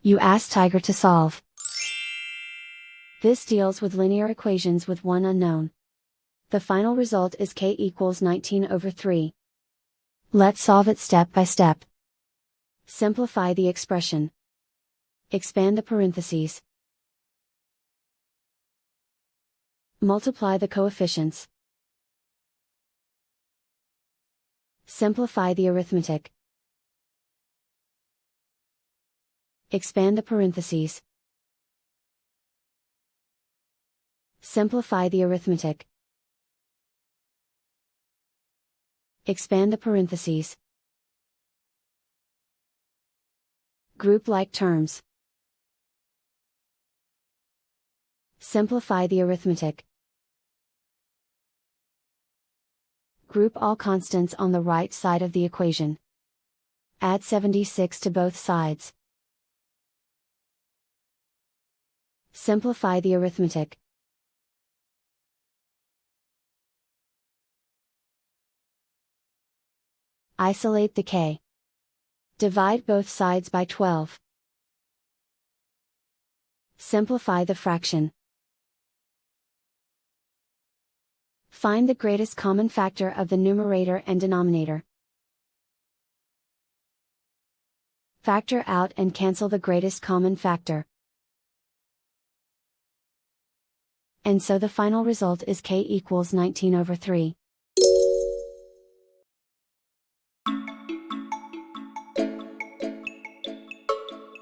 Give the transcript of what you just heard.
You ask Tiger to solve. This deals with linear equations with one unknown. The final result is k equals 19/3. Let's solve it step by step. Simplify the expression. Expand the parentheses. Multiply the coefficients. Simplify the arithmetic. Expand the parentheses. Simplify the arithmetic. Expand the parentheses. Group like terms. Simplify the arithmetic. Group all constants on the right side of the equation. Add 76 to both sides. Simplify the arithmetic. Isolate the k. Divide both sides by 12. Simplify the fraction. Find the greatest common factor of the numerator and denominator. Factor out and cancel the greatest common factor. And so the final result is k equals 19/3.